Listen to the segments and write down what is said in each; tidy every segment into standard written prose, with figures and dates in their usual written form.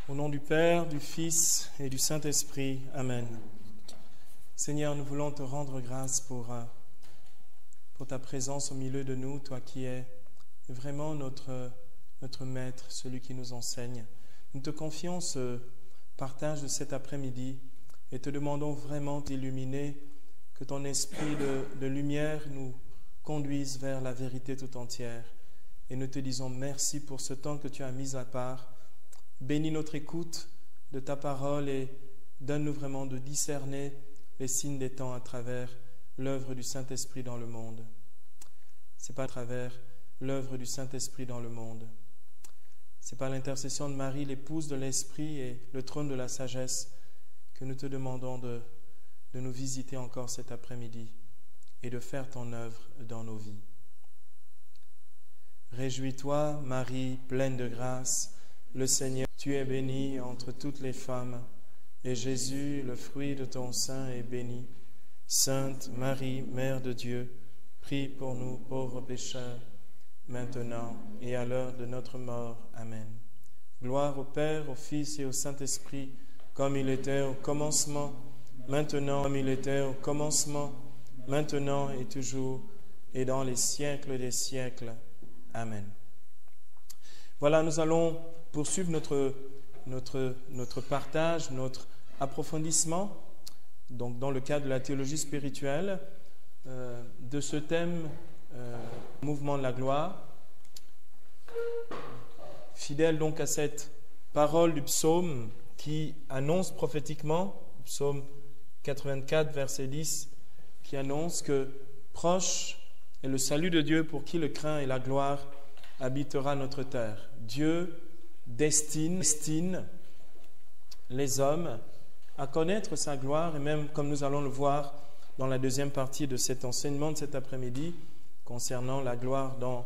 Au nom du Père, du Fils et du Saint-Esprit. Amen. Seigneur, nous voulons te rendre grâce pour ta présence au milieu de nous, toi qui es vraiment notre Maître, celui qui nous enseigne. Nous te confions ce partage de cet après-midi et te demandons vraiment d'illuminer, que ton esprit de lumière nous conduise vers la vérité tout entière. Et nous te disons merci pour ce temps que tu as mis à part. Bénis notre écoute de ta parole et donne-nous vraiment de discerner les signes des temps à travers l'œuvre du Saint-Esprit dans le monde. Ce n'est pas à travers l'œuvre du Saint-Esprit dans le monde. C'est par l'intercession de Marie, l'épouse de l'Esprit et le trône de la sagesse, que nous te demandons de nous visiter encore cet après-midi et de faire ton œuvre dans nos vies. Réjouis-toi, Marie, pleine de grâce, le Seigneur, tu es bénie entre toutes les femmes, et Jésus, le fruit de ton sein, est béni. Sainte Marie, Mère de Dieu, prie pour nous pauvres pécheurs, maintenant et à l'heure de notre mort. Amen. Gloire au Père, au Fils et au Saint-Esprit, comme il était au commencement, maintenant comme il était au commencement, maintenant et toujours, et dans les siècles des siècles. Amen. Voilà, nous allons poursuivre notre partage, notre approfondissement, donc dans le cadre de la théologie spirituelle, de ce thème, mouvement de la gloire. Fidèle donc à cette parole du psaume qui annonce prophétiquement, psaume 84, verset 10, qui annonce que proche est le salut de Dieu pour qui le craint et la gloire habitera notre terre. Dieu destine les hommes à connaître sa gloire, et même comme nous allons le voir dans la deuxième partie de cet enseignement de cet après-midi concernant la gloire dans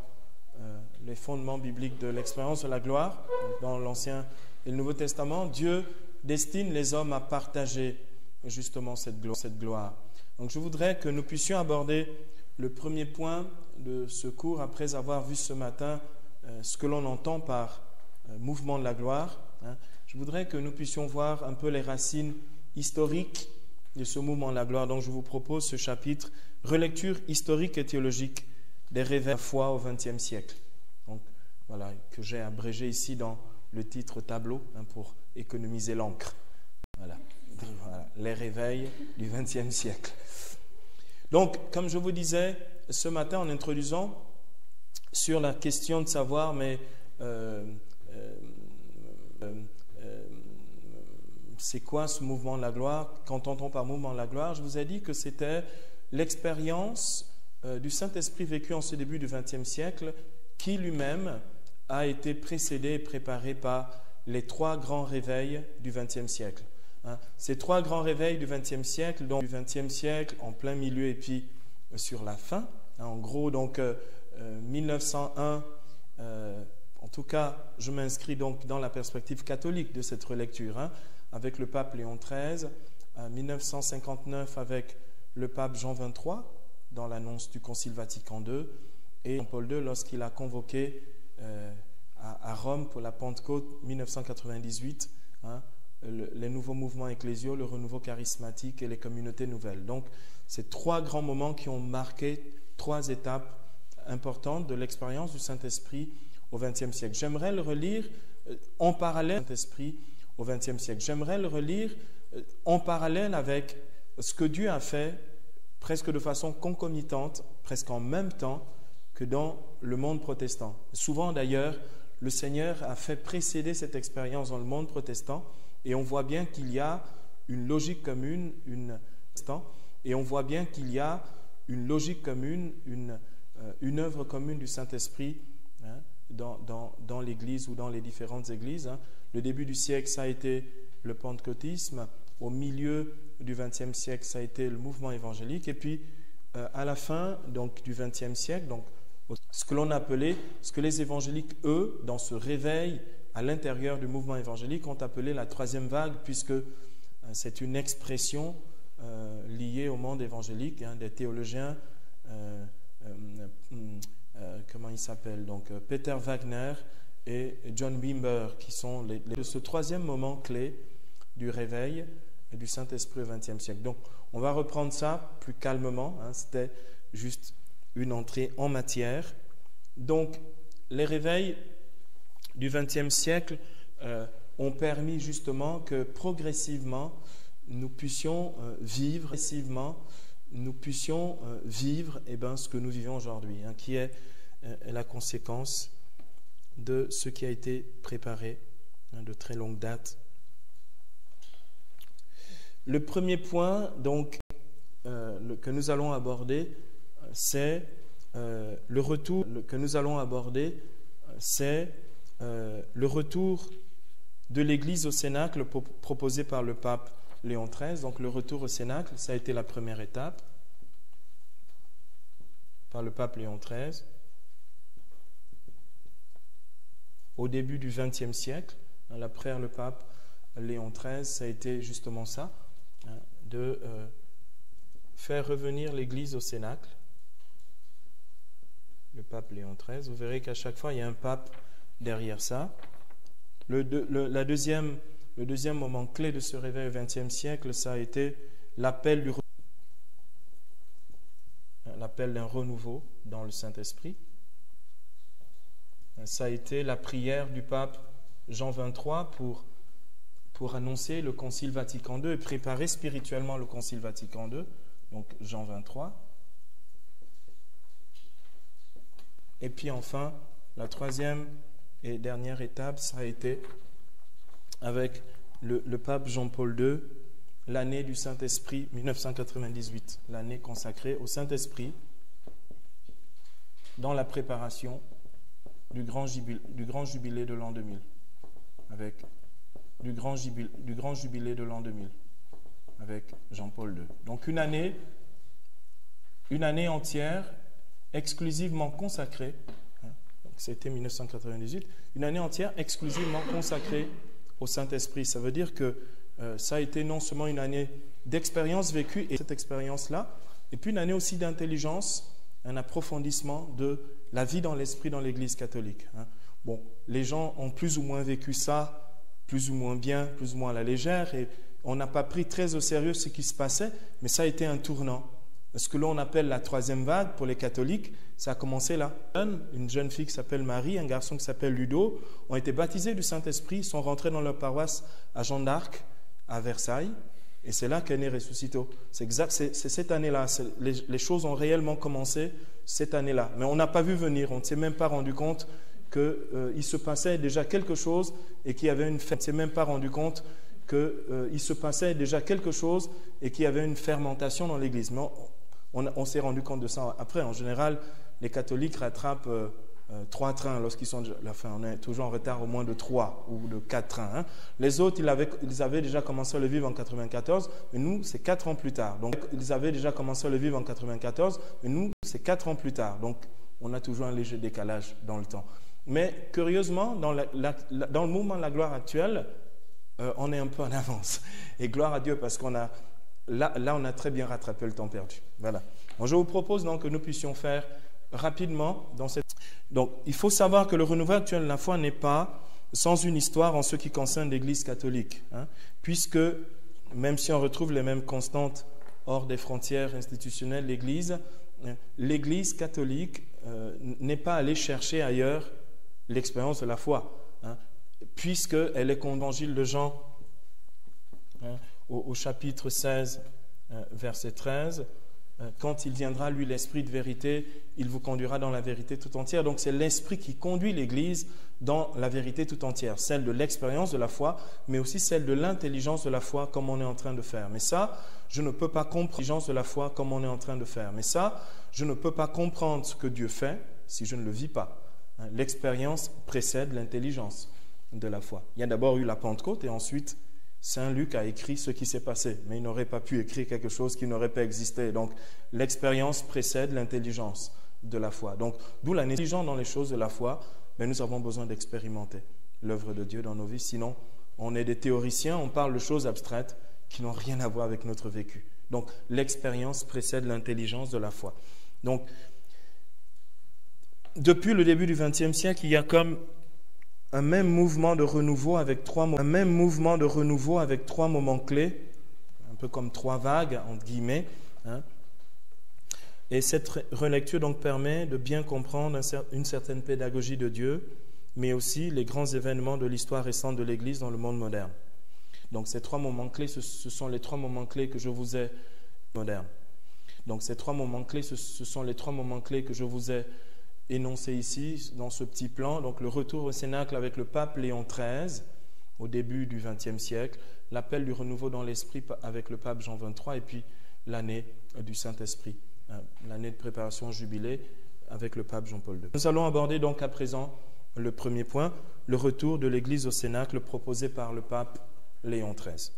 les fondements bibliques de l'expérience de la gloire, dans l'Ancien et le Nouveau Testament. Dieu destine les hommes à partager justement cette gloire. Donc je voudrais que nous puissions aborder le premier point de ce cours après avoir vu ce matin ce que l'on entend par mouvement de la gloire. Je voudrais que nous puissions voir un peu les racines historiques de ce mouvement de la gloire. Donc je vous propose ce chapitre, relecture historique et théologique des réveils de la foi au XXe siècle. Donc voilà, que j'ai abrégé ici dans le titre tableau pour économiser l'encre. Voilà, les réveils du XXe siècle. Donc, comme je vous disais ce matin en introduisant sur la question de savoir, mais c'est quoi ce mouvement de la gloire? Qu'entend-on par mouvement de la gloire? Je vous ai dit que c'était l'expérience du Saint-Esprit vécu en ce début du XXe siècle, qui lui-même a été précédé et préparé par les trois grands réveils du XXe siècle. Ces trois grands réveils du XXe siècle, donc du XXe siècle en plein milieu et puis sur la fin, en gros donc 1901, en tout cas je m'inscris donc dans la perspective catholique de cette relecture, avec le pape Léon XIII, 1959 avec le pape Jean XXIII dans l'annonce du Concile Vatican II, et Jean-Paul II lorsqu'il a convoqué à Rome pour la Pentecôte 1998, les nouveaux mouvements ecclésiaux, le renouveau charismatique et les communautés nouvelles. Donc, c'est trois grands moments qui ont marqué trois étapes importantes de l'expérience du Saint-Esprit au XXe siècle. J'aimerais le relire en parallèle du Saint-Esprit au XXe siècle. J'aimerais le relire en parallèle avec ce que Dieu a fait presque de façon concomitante, presque en même temps que dans le monde protestant. Souvent d'ailleurs, le Seigneur a fait précéder cette expérience dans le monde protestant, et on voit bien qu'il y a une logique commune, et on voit bien qu'il y a une logique commune, une œuvre commune du Saint-Esprit dans l'Église ou dans les différentes églises. Le début du siècle, ça a été le pentecôtisme. Au milieu du XXe siècle, ça a été le mouvement évangélique. Et puis, à la fin donc, du XXe siècle, donc, ce que l'on appelait, ce que les évangéliques, eux, dans ce réveil à l'intérieur du mouvement évangélique, ont appelé la troisième vague, puisque c'est une expression liée au monde évangélique, des théologiens, comment il s'appelle, donc Peter Wagner et John Wimber, qui sont de ce troisième moment clé du réveil et du Saint-Esprit au XXe siècle. Donc, on va reprendre ça plus calmement. C'était juste une entrée en matière. Donc, les réveils du XXe siècle ont permis justement que progressivement, nous puissions vivre, ce que nous vivons aujourd'hui, qui est la conséquence de ce qui a été préparé de très longue date. Le premier point donc que nous allons aborder, c'est le retour de l'Église au Cénacle proposé par le pape Léon XIII. Donc le retour au Cénacle, ça a été la première étape par le pape Léon XIII. Au début du XXe siècle, après le pape Léon XIII, ça a été justement ça, de faire revenir l'Église au Cénacle. Le pape Léon XIII, vous verrez qu'à chaque fois, il y a un pape derrière ça. Le deuxième moment clé de ce réveil au XXe siècle, ça a été l'appel d'un renouveau dans le Saint-Esprit. Ça a été la prière du pape Jean XXIII pour annoncer le Concile Vatican II et préparer spirituellement le Concile Vatican II, donc Jean XXIII. Et puis enfin, la troisième et dernière étape, ça a été avec le pape Jean-Paul II, l'année du Saint-Esprit 1998, l'année consacrée au Saint-Esprit dans la préparation du grand jubilé de l'an 2000, avec du grand jubilé de l'an 2000, avec Jean-Paul II. Donc une année entière exclusivement consacrée, c'était 1998, une année entière exclusivement consacrée au Saint-Esprit. Ça veut dire que ça a été non seulement une année d'expérience vécue, et cette expérience-là, et puis une année aussi d'intelligence, un approfondissement de la vie dans l'esprit dans l'Église catholique. Bon, les gens ont plus ou moins vécu ça, plus ou moins bien, plus ou moins à la légère, et on n'a pas pris très au sérieux ce qui se passait, mais ça a été un tournant. Ce que l'on appelle la troisième vague pour les catholiques, ça a commencé là. Une jeune fille qui s'appelle Marie, un garçon qui s'appelle Ludo, ont été baptisés du Saint-Esprit, sont rentrés dans leur paroisse à Jeanne d'Arc, à Versailles, et c'est là qu'est né Ressuscito. C'est cette année-là, les choses ont réellement commencé cette année-là. Mais on n'a pas vu venir, on ne s'est même pas rendu compte qu'il se passait déjà quelque chose et qu'il y avait une... On ne s'est même pas rendu compte qu'il se passait déjà quelque chose et qu'il y avait une fermentation dans l'Église. Mais on s'est rendu compte de ça après. En général, les catholiques rattrapent 3 trains lorsqu'ils sont... Enfin, on est toujours en retard au moins de 3 ou de 4 trains. Les autres, ils avaient déjà commencé à le vivre en 94, mais nous, c'est 4 ans plus tard. Donc, ils avaient déjà commencé à le vivre en 94, mais nous, c'est 4 ans plus tard. Donc, on a toujours un léger décalage dans le temps. Mais curieusement, dans le mouvement de la gloire actuelle, on est un peu en avance. Et gloire à Dieu, parce qu'on a... Là, on a très bien rattrapé le temps perdu. Voilà. Bon, je vous propose donc que nous puissions faire rapidement dans cette... Donc, il faut savoir que le renouveau actuel de la foi n'est pas sans une histoire en ce qui concerne l'Église catholique, puisque, même si on retrouve les mêmes constantes hors des frontières institutionnelles de l'Église catholique n'est pas allée chercher ailleurs l'expérience de la foi, puisqu'elle est qu'au Évangile de Jean, au chapitre 16, verset 13, quand il viendra, lui, l'Esprit de vérité, il vous conduira dans la vérité tout entière. Donc c'est l'Esprit qui conduit l'Église dans la vérité tout entière, celle de l'expérience de la foi, mais aussi celle de l'intelligence de la foi, comme on est en train de faire. Mais ça, je ne peux pas comprendre l'intelligence de la foi comme on est en train de faire. Mais ça, je ne peux pas comprendre ce que Dieu fait si je ne le vis pas. L'expérience précède l'intelligence de la foi. Il y a d'abord eu la Pentecôte et ensuite... Saint Luc a écrit ce qui s'est passé, mais il n'aurait pas pu écrire quelque chose qui n'aurait pas existé. Donc, l'expérience précède l'intelligence de la foi. Donc, d'où la négligence dans les choses de la foi, mais nous avons besoin d'expérimenter l'œuvre de Dieu dans nos vies. Sinon, on est des théoriciens, on parle de choses abstraites qui n'ont rien à voir avec notre vécu. Donc, l'expérience précède l'intelligence de la foi. Donc, depuis le début du XXe siècle, il y a comme un même mouvement de renouveau avec trois moments clés, un peu comme trois vagues, entre guillemets. Hein. Et cette relecture donc permet de bien comprendre une certaine pédagogie de Dieu, mais aussi les grands événements de l'histoire récente de l'Église dans le monde moderne. Donc ces trois moments clés, ce sont les trois moments clés que je vous ai modernes. Donc ces trois moments clés, ce sont les trois moments clés que je vous ai énoncés ici dans ce petit plan. Donc le retour au Cénacle avec le pape Léon XIII au début du XXe siècle, l'appel du renouveau dans l'esprit avec le pape Jean XXIII et puis l'année du Saint-Esprit, l'année de préparation au jubilé avec le pape Jean-Paul II. Nous allons aborder donc à présent le premier point, le retour de l'Église au Cénacle proposé par le pape Léon XIII.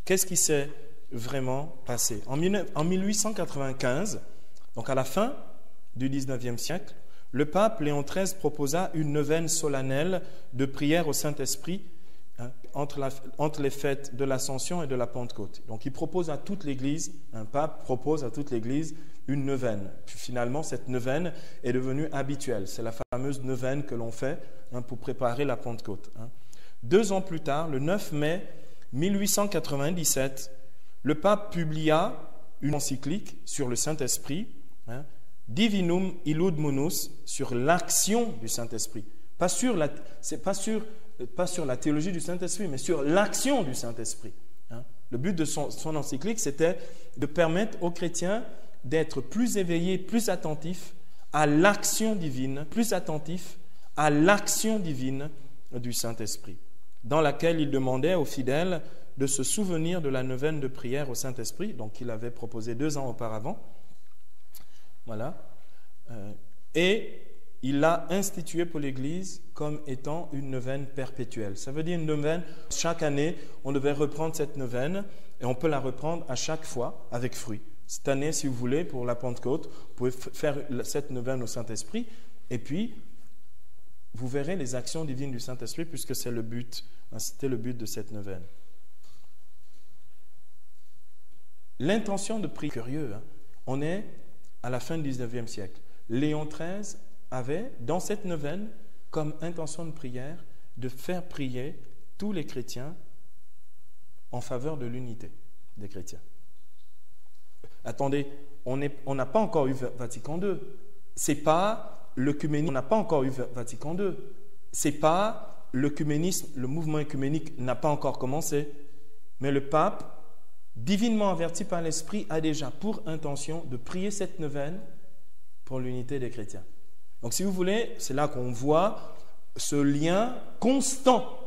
Qu'est-ce qui s'est vraiment passé? En 1895, donc à la fin du XIXe siècle, le pape Léon XIII proposa une neuvaine solennelle de prière au Saint-Esprit entre les fêtes de l'Ascension et de la Pentecôte. Donc il propose à toute l'Église, un pape propose à toute l'Église une neuvaine. Puis finalement, cette neuvaine est devenue habituelle. C'est la fameuse neuvaine que l'on fait pour préparer la Pentecôte. 2 ans plus tard, le 9 mai 1897, le pape publia une encyclique sur le Saint-Esprit, Divinum illud munus, sur l'action du Saint-Esprit. Pas sur la théologie du Saint-Esprit, mais sur l'action du Saint-Esprit. Le but de son encyclique, c'était de permettre aux chrétiens d'être plus éveillés, plus attentifs à l'action divine, du Saint-Esprit, dans laquelle il demandait aux fidèles de se souvenir de la neuvaine de prière au Saint-Esprit, donc qu'il avait proposé 2 ans auparavant. Voilà. Et il l'a instituée pour l'Église comme étant une neuvaine perpétuelle. Ça veut dire une neuvaine, chaque année, on devait reprendre cette neuvaine et on peut la reprendre à chaque fois avec fruit. Cette année, si vous voulez, pour la Pentecôte, vous pouvez faire cette neuvaine au Saint-Esprit et puis vous verrez les actions divines du Saint-Esprit puisque c'est le but, c'était le but de cette neuvaine. L'intention de prier, curieux, on est à la fin du XIXe siècle. Léon XIII avait, dans cette neuvaine, comme intention de prière, de faire prier tous les chrétiens en faveur de l'unité des chrétiens. Attendez, on n'a pas encore eu Vatican II. C'est pas l'œcuménisme. On n'a pas encore eu Vatican II. C'est pas l'œcuménisme, le mouvement œcuménique n'a pas encore commencé. Mais le pape, divinement averti par l'Esprit, a déjà pour intention de prier cette neuvaine pour l'unité des chrétiens. Donc si vous voulez, c'est là qu'on voit ce lien constant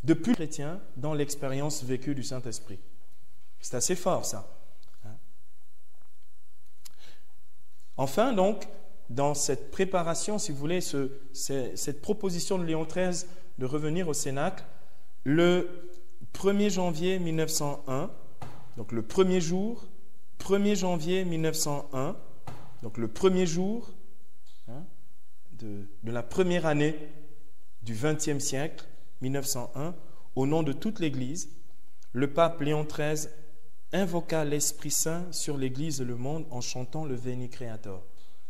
depuis les chrétiens dans l'expérience vécue du Saint-Esprit. C'est assez fort ça. Enfin donc, dans cette préparation, si vous voulez, cette proposition de Léon XIII de revenir au Cénacle, le 1er janvier 1901, donc le premier jour, 1er janvier 1901, donc le premier jour de la première année du XXe siècle, 1901, au nom de toute l'Église, le pape Léon XIII invoqua l'Esprit Saint sur l'Église et le monde en chantant le Veni Creator.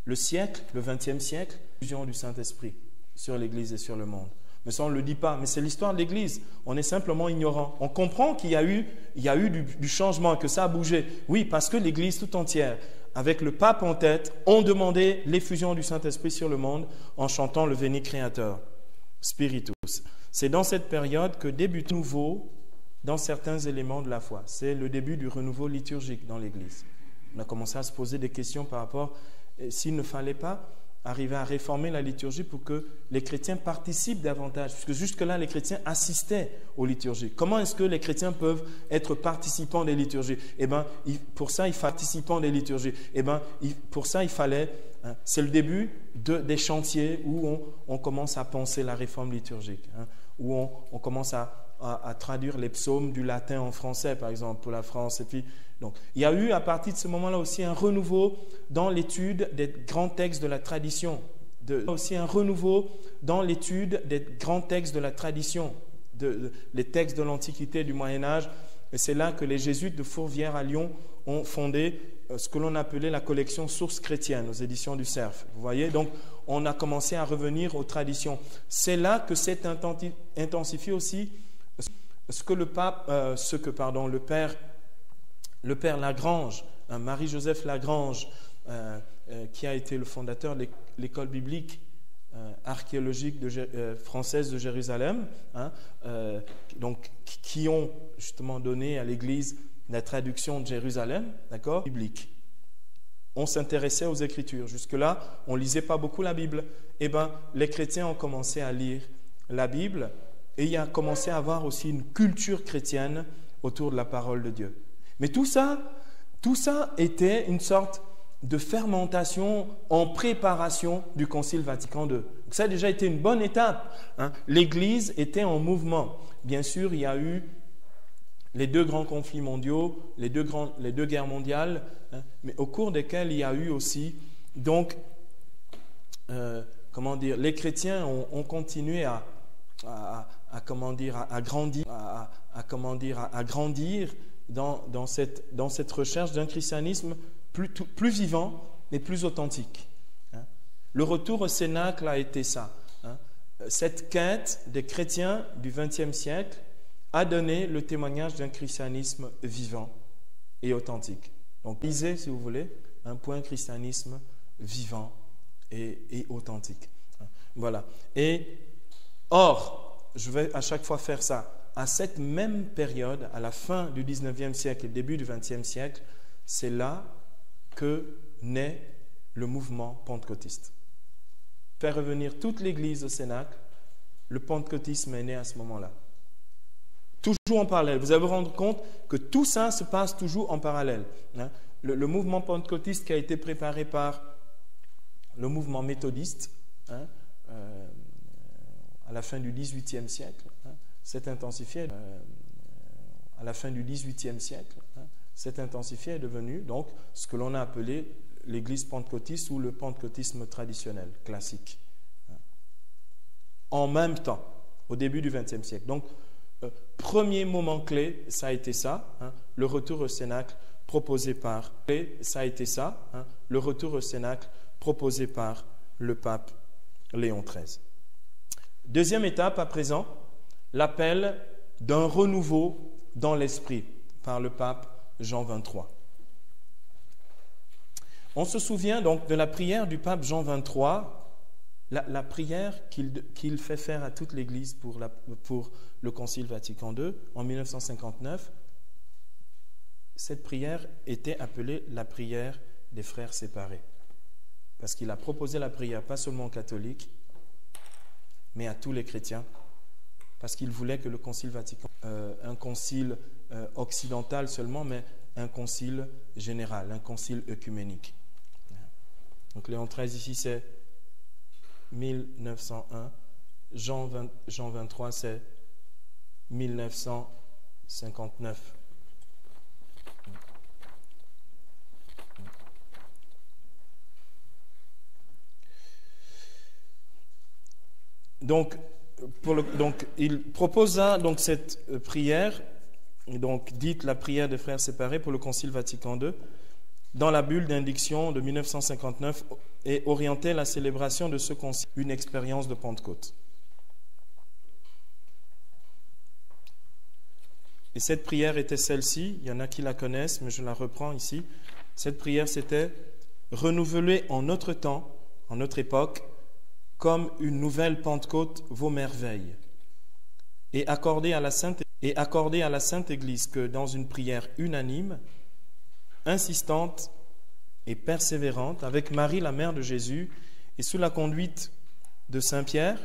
Le siècle, le XXe siècle, fusion du Saint-Esprit sur l'Église et sur le monde. Mais ça, on ne le dit pas. Mais c'est l'histoire de l'Église. On est simplement ignorant. On comprend qu'il y a eu du changement, que ça a bougé. Oui, parce que l'Église tout entière, avec le pape en tête, ont demandé l'effusion du Saint-Esprit sur le monde en chantant le Veni Creator, Spiritus. C'est dans cette période que débute nouveau dans certains éléments de la foi. C'est le début du renouveau liturgique dans l'Église. On a commencé à se poser des questions par rapport s'il ne fallait pas arriver à réformer la liturgie pour que les chrétiens participent davantage, puisque jusque-là, les chrétiens assistaient aux liturgies. Comment est-ce que les chrétiens peuvent être participants des liturgies? Pour ça, il fallait... c'est le début des chantiers où on commence à penser la réforme liturgique, où on commence à traduire les psaumes du latin en français, par exemple, pour la France. Et puis, donc, il y a eu à partir de ce moment-là aussi un renouveau dans l'étude des grands textes de la tradition. Les textes de l'Antiquité et du Moyen-Âge. Et c'est là que les jésuites de Fourvière à Lyon ont fondé ce que l'on appelait la collection Sources chrétiennes aux éditions du Cerf. Vous voyez, donc on a commencé à revenir aux traditions. C'est là que s'est intensifié aussi ce que le père Lagrange, Marie-Joseph Lagrange, qui a été le fondateur de l'école biblique archéologique française de Jérusalem, donc qui ont justement donné à l'Église la traduction de Jérusalem, d'accord, biblique. On s'intéressait aux Écritures. Jusque-là, on ne lisait pas beaucoup la Bible. Eh bien, les chrétiens ont commencé à lire la Bible et il y a commencé à avoir aussi une culture chrétienne autour de la parole de Dieu. Mais tout ça était une sorte de fermentation en préparation du Concile Vatican II. Donc ça a déjà été une bonne étape. L'Église était en mouvement. Bien sûr, il y a eu les deux grands conflits mondiaux, les deux guerres mondiales, mais au cours desquelles il y a eu aussi, donc, les chrétiens ont continué à grandir dans cette recherche d'un christianisme plus vivant et plus authentique. Le retour au Cénacle a été ça. Cette quête des chrétiens du XXe siècle a donné le témoignage d'un christianisme vivant et authentique. Donc, lisez, si vous voulez, un point christianisme vivant et authentique. Voilà. Or, je vais à chaque fois faire ça. À cette même période, à la fin du XIXe siècle et début du XXe siècle, c'est là que naît le mouvement pentecôtiste. Faire revenir toute l'Église au Cénacle, le pentecôtisme est né à ce moment-là. Toujours en parallèle. Vous allez vous rendre compte que tout ça se passe toujours en parallèle. Le mouvement pentecôtiste qui a été préparé par le mouvement méthodiste à la fin du XVIIIe siècle s'est intensifié. À la fin du XVIIIe siècle, s'est intensifié et est devenu donc ce que l'on a appelé l'Église pentecôtiste ou le pentecôtisme traditionnel, classique. En même temps, au début du XXe siècle. Donc, premier moment clé, ça a été ça, le retour au Cénacle proposé par le pape Léon XIII. Deuxième étape à présent, l'appel d'un renouveau dans l'esprit par le pape Jean XXIII. On se souvient donc de la prière du pape Jean XXIII, la prière qu'il fait faire à toute l'Église pour le Concile Vatican II en 1959. Cette prière était appelée la prière des frères séparés. Parce qu'il a proposé la prière pas seulement aux catholiques, mais à tous les chrétiens. Parce qu'il voulait que le Concile Vatican, un concile occidental seulement, mais un concile général, un concile œcuménique. Donc Léon XIII ici c'est 1901, Jean XXIII c'est 1959. Donc il proposa donc cette prière, donc dite la prière des frères séparés pour le Concile Vatican II, dans la bulle d'indiction de 1959 et orientait la célébration de ce concile, une expérience de Pentecôte. Et cette prière était celle-ci, il y en a qui la connaissent, mais je la reprends ici. Cette prière, c'était renouveler en notre temps, en notre époque, comme une nouvelle Pentecôte vos merveilles, et accorder à la Sainte Église que dans une prière unanime, insistante et persévérante, avec Marie, la mère de Jésus, et sous la conduite de Saint Pierre,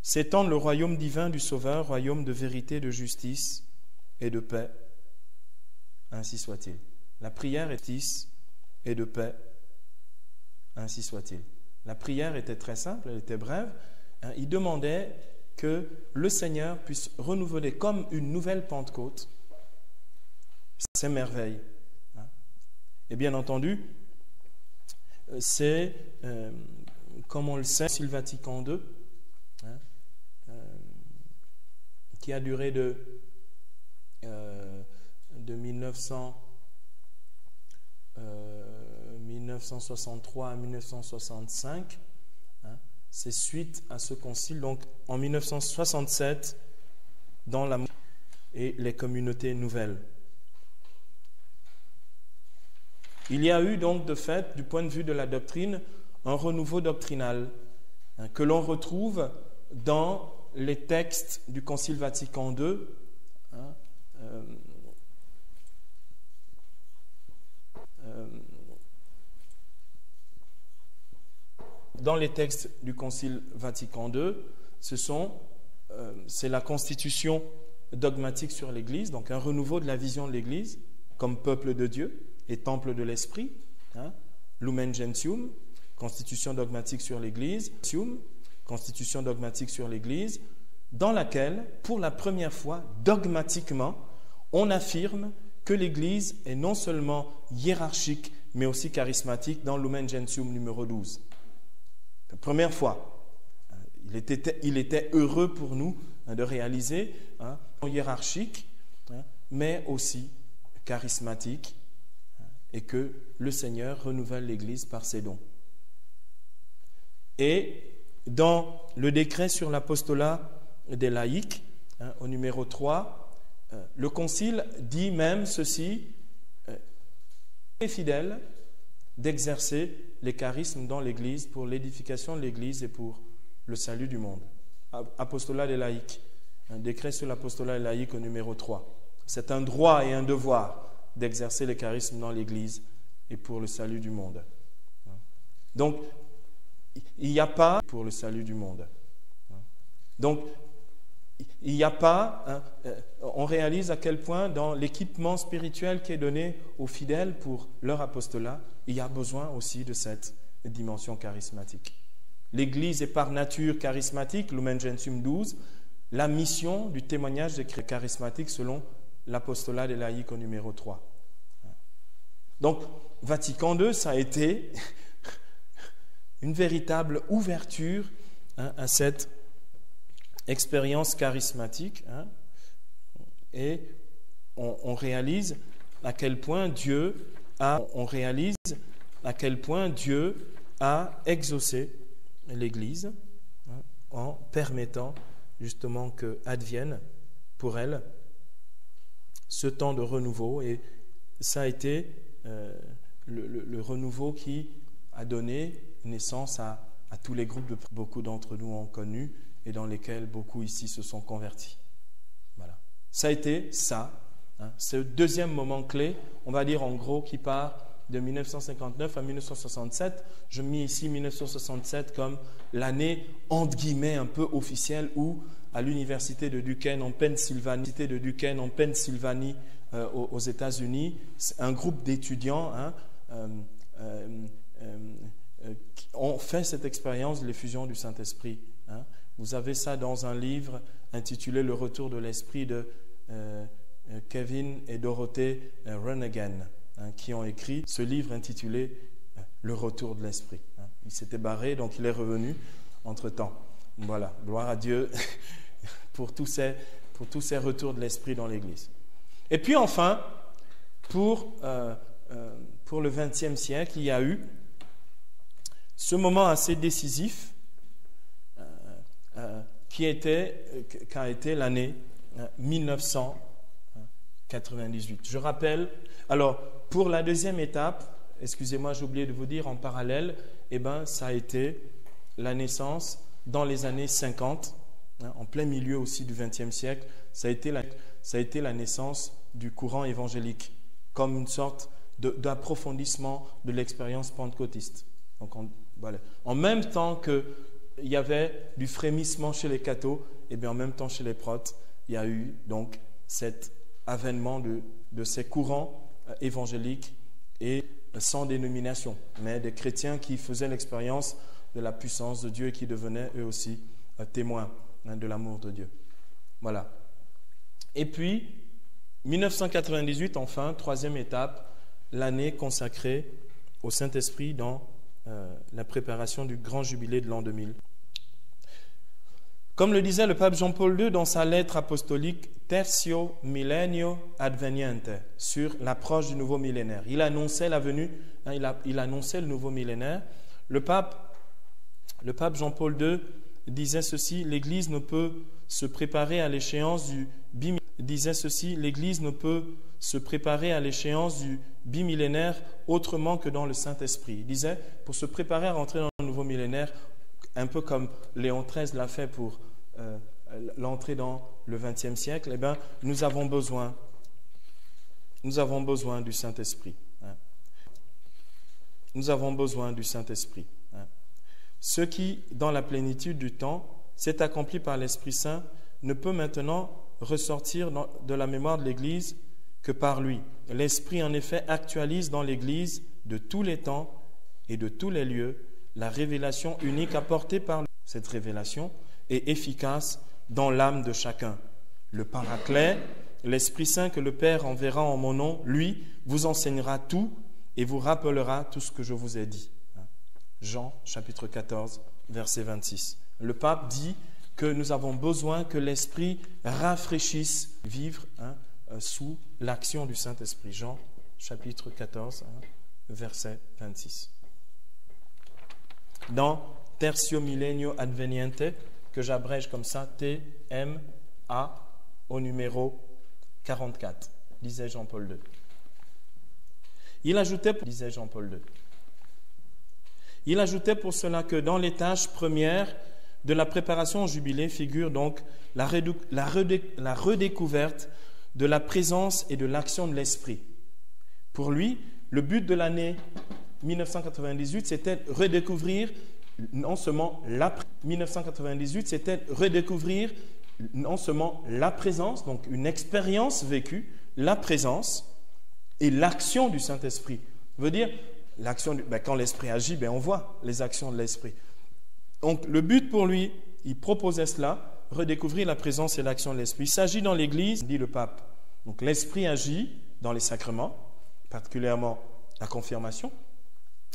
s'étende le royaume divin du Sauveur, royaume de vérité, de justice et de paix. Ainsi soit-il. La prière est justice et de paix. Ainsi soit-il. La prière était très simple, elle était brève. Il demandait que le Seigneur puisse renouveler comme une nouvelle Pentecôte ces merveilles. Et bien entendu, c'est, comme on le sait, le Concile Vatican II, qui a duré de 1900 1963 à 1965. C'est suite à ce concile, donc en 1967, dans la et les communautés nouvelles. Il y a eu donc de fait, du point de vue de la doctrine, un renouveau doctrinal que l'on retrouve dans les textes du Concile Vatican II. Dans les textes du Concile Vatican II, c'est la constitution dogmatique sur l'Église, donc un renouveau de la vision de l'Église comme peuple de Dieu et temple de l'Esprit, Lumen Gentium, constitution dogmatique sur l'Église, constitution dogmatique sur l'Église, dans laquelle, pour la première fois, dogmatiquement, on affirme que l'Église est non seulement hiérarchique, mais aussi charismatique dans Lumen Gentium numéro 12. La première fois, il était heureux pour nous de réaliser hiérarchique, mais aussi charismatique, et que le Seigneur renouvelle l'Église par ses dons. Et dans le décret sur l'apostolat des laïcs, au numéro 3, le Concile dit même ceci, les fidèles d'exercer les charismes dans l'Église pour l'édification de l'Église et pour le salut du monde. Apostolat des laïcs, un décret sur l'apostolat des laïcs au numéro 3. C'est un droit et un devoir d'exercer les charismes dans l'Église et pour le salut du monde. Donc, il n'y a pas pour le salut du monde. Donc, il n'y a pas, on réalise à quel point dans l'équipement spirituel qui est donné aux fidèles pour leur apostolat, il y a besoin aussi de cette dimension charismatique. L'Église est par nature charismatique, Lumen Gentium 12, la mission du témoignage des charismatiques selon l'apostolat des laïcs au numéro 3. Donc, Vatican II, ça a été une véritable ouverture à cette expérience charismatique, et on réalise à quel point Dieu a exaucé l'Église en permettant justement que advienne pour elle ce temps de renouveau, et ça a été le renouveau qui a donné naissance à tous les groupes que beaucoup d'entre nous ont connus et dans lesquels beaucoup ici se sont convertis. Voilà. Ça a été ça, ce deuxième moment clé, on va dire en gros, qui part de 1959 à 1967. Je mets ici 1967 comme l'année entre guillemets un peu officielle où à l'université de Duquesne en Pennsylvanie, aux États-Unis, un groupe d'étudiants ont fait cette expérience de l'effusion du Saint-Esprit. Vous avez ça dans un livre intitulé « Le retour de l'Esprit » de Kevin et Dorothée Renegan, qui ont écrit ce livre intitulé « Le retour de l'Esprit ». Il s'était barré, donc il est revenu entre-temps. Voilà, gloire à Dieu pour tous ces retours de l'Esprit dans l'Église. Et puis enfin, pour le XXe siècle, il y a eu ce moment assez décisif qui a été l'année 1998. Je rappelle, alors pour la deuxième étape, excusez-moi, j'ai oublié de vous dire en parallèle, ça a été la naissance dans les années 50, en plein milieu aussi du XXe siècle, ça a été la naissance du courant évangélique, comme une sorte d'approfondissement de l'expérience pentecôtiste. Donc voilà. En même temps qu'il y avait du frémissement chez les cathos, et bien en même temps chez les protes, il y a eu donc cet avènement de ces courants évangéliques et sans dénomination, mais des chrétiens qui faisaient l'expérience de la puissance de Dieu et qui devenaient eux aussi témoins de l'amour de Dieu. Voilà. Et puis, 1998, enfin, troisième étape, l'année consacrée au Saint-Esprit dans la préparation du grand jubilé de l'an 2000. Comme le disait le pape Jean-Paul II dans sa lettre apostolique Tertio Millennio Adveniente sur l'approche du nouveau millénaire. Il annonçait la venue, il annonçait le nouveau millénaire. Le pape Jean-Paul II disait ceci: l'Église ne peut se préparer à l'échéance du bimillénaire autrement que dans le Saint-Esprit. Il disait, pour se préparer à rentrer dans le nouveau millénaire, un peu comme Léon XIII l'a fait pour l'entrée dans le XXe siècle, eh bien, nous avons besoin du Saint-Esprit. Nous avons besoin du Saint-Esprit. Ce qui, dans la plénitude du temps, s'est accompli par l'Esprit Saint, ne peut maintenant ressortir de la mémoire de l'Église que par lui. L'Esprit, en effet, actualise dans l'Église de tous les temps et de tous les lieux la révélation unique apportée par lui. Cette révélation est efficace dans l'âme de chacun. Le Paraclet, l'Esprit Saint que le Père enverra en mon nom, lui, vous enseignera tout et vous rappellera tout ce que je vous ai dit. Jean, chapitre 14, verset 26. Le pape dit que nous avons besoin que l'Esprit rafraîchisse, vivre sous l'action du Saint-Esprit. Jean, chapitre 14, verset 26. Dans Tertio Millennio Adveniente, que j'abrège comme ça, TMA, au numéro 44, disait Jean-Paul II. Il ajoutait pour cela que dans les tâches premières de la préparation au jubilé figure donc la redécouverte de la présence et de l'action de l'Esprit. Pour lui, le but de l'année 1998, c'était redécouvrir non seulement la présence, donc une expérience vécue, la présence et l'action du Saint-Esprit. Ça veut dire, quand l'Esprit agit, on voit les actions de l'Esprit. Donc le but pour lui, il proposait cela, redécouvrir la présence et l'action de l'Esprit. Il s'agit dans l'Église, dit le pape. Donc l'Esprit agit dans les sacrements, particulièrement la confirmation,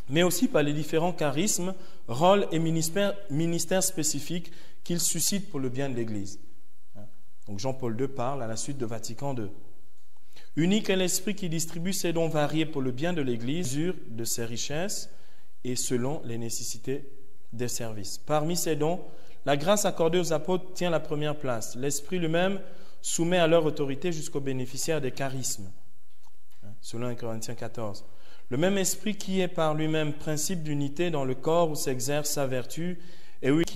mais aussi par les différents charismes, rôles et ministères spécifiques qu'il suscite pour le bien de l'Église. Donc Jean-Paul II parle à la suite de Vatican II. Unique est l'Esprit qui distribue ses dons variés pour le bien de l'Église, mesure de ses richesses et selon les nécessités des services. Parmi ces dons, la grâce accordée aux apôtres tient la première place. L'Esprit lui-même soumet à leur autorité jusqu'aux bénéficiaires des charismes, selon 1 Corinthiens 14. Le même Esprit qui est par lui-même principe d'unité dans le corps où s'exerce sa vertu, et où il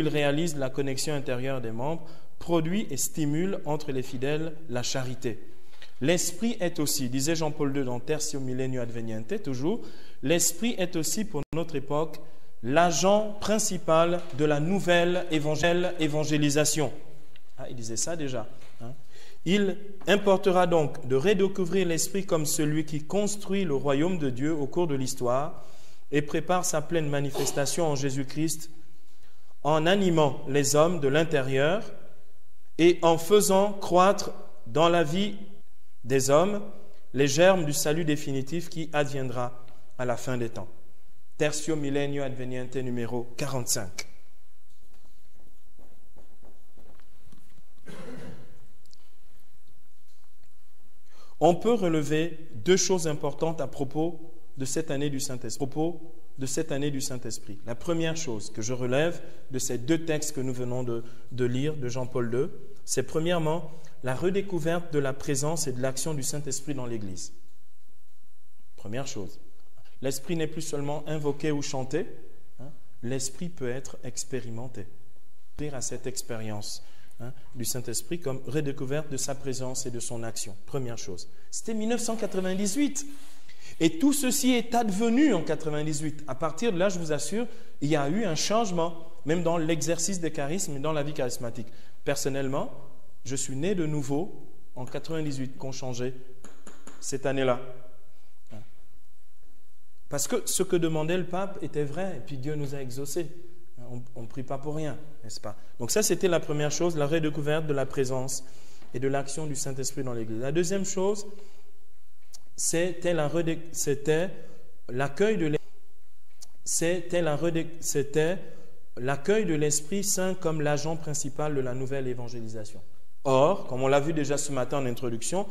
réalise la connexion intérieure des membres, produit et stimule entre les fidèles la charité. L'Esprit est aussi, disait Jean-Paul II dans Tertio Millennio Adveniente, toujours, l'Esprit est aussi pour notre époque l'agent principal de la nouvelle évangélisation. Il disait ça déjà. Il importera donc de redécouvrir l'Esprit comme celui qui construit le royaume de Dieu au cours de l'histoire et prépare sa pleine manifestation en Jésus-Christ en animant les hommes de l'intérieur et en faisant croître dans la vie des hommes les germes du salut définitif qui adviendra à la fin des temps. Tertio Millennio Adveniente numéro 45. On peut relever deux choses importantes à propos de cette année du Saint-Esprit. La première chose que je relève de ces deux textes que nous venons de lire de Jean-Paul II, c'est premièrement la redécouverte de la présence et de l'action du Saint-Esprit dans l'Église. Première chose. L'Esprit n'est plus seulement invoqué ou chanté, l'Esprit peut être expérimenté. À cette expérience du Saint-Esprit comme redécouverte de sa présence et de son action. Première chose. C'était 1998. Et tout ceci est advenu en 98. À partir de là, je vous assure, il y a eu un changement, même dans l'exercice des charismes et dans la vie charismatique. Personnellement, je suis né de nouveau en 98, qu'on changeait cette année-là. Parce que ce que demandait le pape était vrai, et puis Dieu nous a exaucés. On ne prie pas pour rien, n'est-ce pas? Donc ça, c'était la première chose, la redécouverte de la présence et de l'action du Saint-Esprit dans l'Église. La deuxième chose, c'était l'accueil de l'Esprit. c'était l'accueil de l'Esprit Saint comme l'agent principal de la nouvelle évangélisation. Or, comme on l'a vu déjà ce matin en introduction,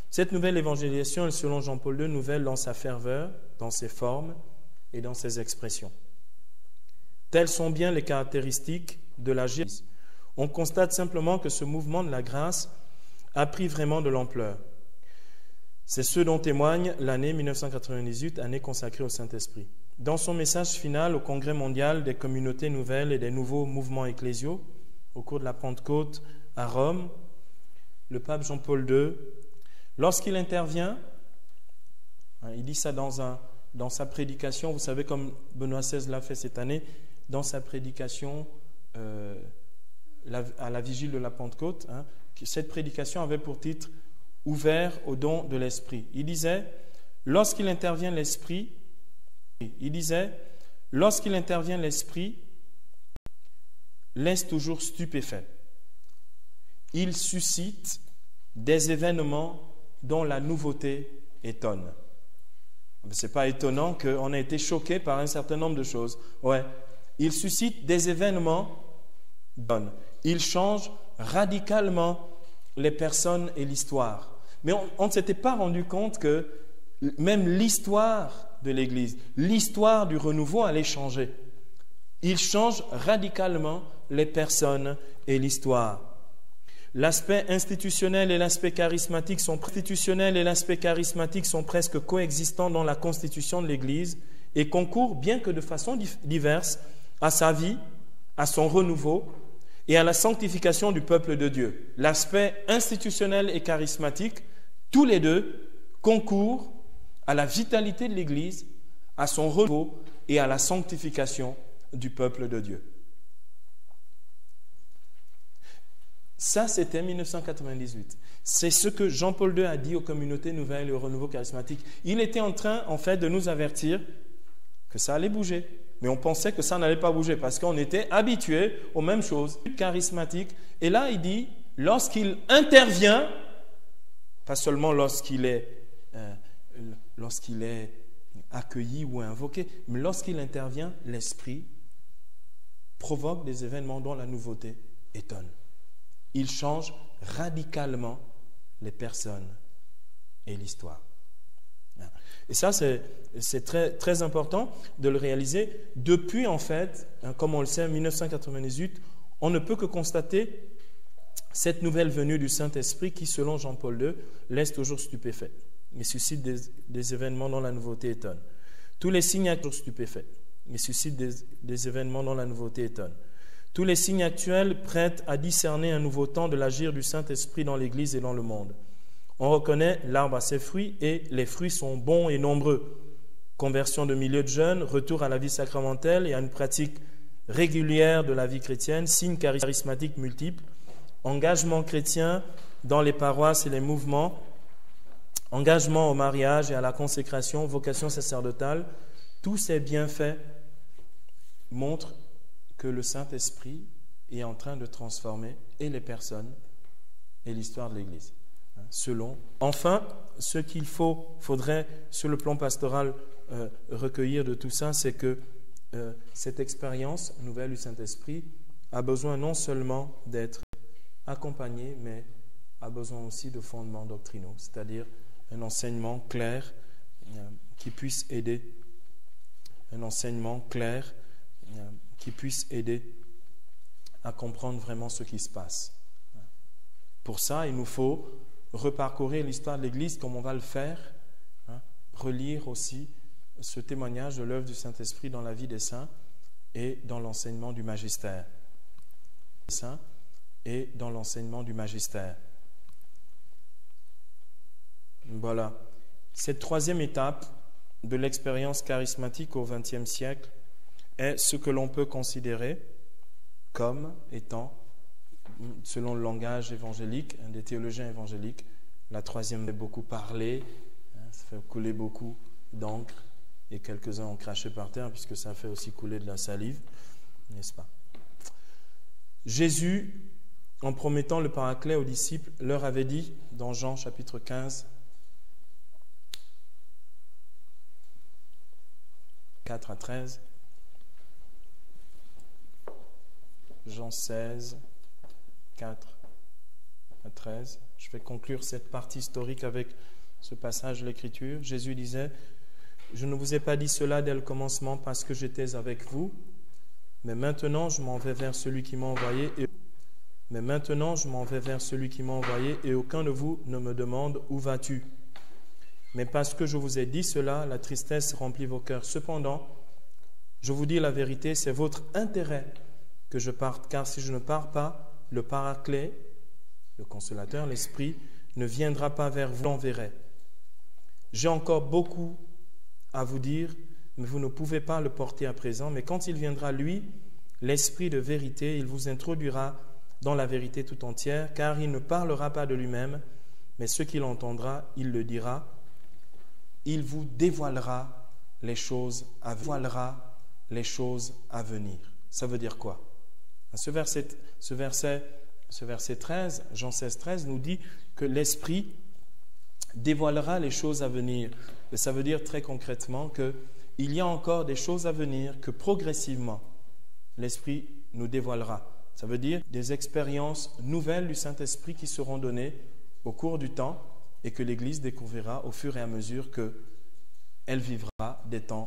cette nouvelle évangélisation est, selon Jean-Paul II, nouvelle dans sa ferveur, dans ses formes et dans ses expressions. Telles sont bien les caractéristiques de la Jésus. On constate simplement que ce mouvement de la grâce a pris vraiment de l'ampleur. C'est ce dont témoigne l'année 1998, année consacrée au Saint-Esprit. Dans son message final au Congrès mondial des communautés nouvelles et des nouveaux mouvements ecclésiaux, au cours de la Pentecôte à Rome, le pape Jean-Paul II, lorsqu'il intervient, il dit ça dans sa prédication, vous savez comme Benoît XVI l'a fait cette année, dans sa prédication à la vigile de la Pentecôte, cette prédication avait pour titre « Ouvert au don de l'Esprit ». Il disait « Lorsqu'il intervient l'Esprit, laisse toujours stupéfait. Il suscite des événements dont la nouveauté étonne. » Ce n'est pas étonnant qu'on ait été choqué par un certain nombre de choses. Ouais. Il suscite des événements, il change radicalement les personnes et l'histoire. Mais on ne s'était pas rendu compte que même l'histoire de l'Église, l'histoire du renouveau allait changer. Il change radicalement les personnes et l'histoire. L'aspect institutionnel et l'aspect charismatique sont presque coexistants dans la constitution de l'Église et concourent, bien que de façon diverse, à sa vie, à son renouveau et à la sanctification du peuple de Dieu. L'aspect institutionnel et charismatique, tous les deux, concourent à la vitalité de l'Église, à son renouveau et à la sanctification du peuple de Dieu. Ça, c'était 1998. C'est ce que Jean-Paul II a dit aux communautés nouvelles et au renouveau charismatique. Il était en train, en fait, de nous avertir que ça allait bouger. Mais on pensait que ça n'allait pas bouger parce qu'on était habitués aux mêmes choses, charismatiques. Et là, il dit, lorsqu'il intervient, pas seulement lorsqu'il est accueilli ou invoqué, mais lorsqu'il intervient, l'Esprit provoque des événements dont la nouveauté étonne. Il change radicalement les personnes et l'histoire. Et ça, c'est très, très important de le réaliser. Depuis, en fait, comme on le sait, en 1998, on ne peut que constater cette nouvelle venue du Saint-Esprit qui, selon Jean-Paul II, laisse toujours stupéfait, mais suscite des événements dont la nouveauté étonne. Tous les signes toujours stupéfaits, mais suscitent des événements dont la nouveauté étonne. Tous les signes actuels prêtent à discerner un nouveau temps de l'agir du Saint-Esprit dans l'Église et dans le monde. On reconnaît l'arbre à ses fruits et les fruits sont bons et nombreux. Conversion de milliers de jeunes, retour à la vie sacramentelle et à une pratique régulière de la vie chrétienne, signes charismatiques multiples, engagement chrétien dans les paroisses et les mouvements, engagement au mariage et à la consécration, vocation sacerdotale, tous ces bienfaits montrent que le Saint-Esprit est en train de transformer et les personnes et l'histoire de l'Église. Enfin, ce qu'il faudrait, sur le plan pastoral, recueillir de tout ça, c'est que cette expérience nouvelle du Saint-Esprit a besoin non seulement d'être accompagnée, mais a besoin aussi de fondements doctrinaux, c'est-à-dire un enseignement clair qui puisse aider, à comprendre vraiment ce qui se passe. Pour ça, il nous faut reparcourir l'histoire de l'Église comme on va le faire, relire aussi ce témoignage de l'œuvre du Saint-Esprit dans la vie des saints et dans l'enseignement du magistère. Voilà. Cette troisième étape de l'expérience charismatique au XXe siècle est ce que l'on peut considérer comme étant, selon le langage évangélique, des théologiens évangéliques, la troisième fait beaucoup parler, ça fait couler beaucoup d'encre, et quelques-uns ont craché par terre, puisque ça fait aussi couler de la salive, n'est-ce pas? Jésus, en promettant le Paraclet aux disciples, leur avait dit, dans Jean chapitre 15, 4 à 13, Jean 16, 4 à 13. Je vais conclure cette partie historique avec ce passage de l'Écriture. Jésus disait, « Je ne vous ai pas dit cela dès le commencement parce que j'étais avec vous, mais maintenant je m'en vais vers celui qui m'a envoyé et aucun de vous ne me demande où vas-tu. Mais parce que je vous ai dit cela, la tristesse remplit vos cœurs. Cependant, je vous dis la vérité, c'est votre intérêt que je parte, car si je ne pars pas, le Paraclet, le Consolateur, l'Esprit, ne viendra pas vers vous, l'enverrai. J'ai encore beaucoup à vous dire, mais vous ne pouvez pas le porter à présent. Mais quand il viendra, lui, l'Esprit de vérité, il vous introduira dans la vérité tout entière, car il ne parlera pas de lui-même, mais ce qu'il entendra, il le dira. Il vous dévoilera les choses à venir. Ça veut dire quoi? Ce verset 13, Jean 16, 13, nous dit que l'Esprit dévoilera les choses à venir. Et ça veut dire très concrètement qu'il y a encore des choses à venir que progressivement l'Esprit nous dévoilera. Ça veut dire des expériences nouvelles du Saint-Esprit qui seront données au cours du temps et que l'Église découvrira au fur et à mesure qu'elle vivra des temps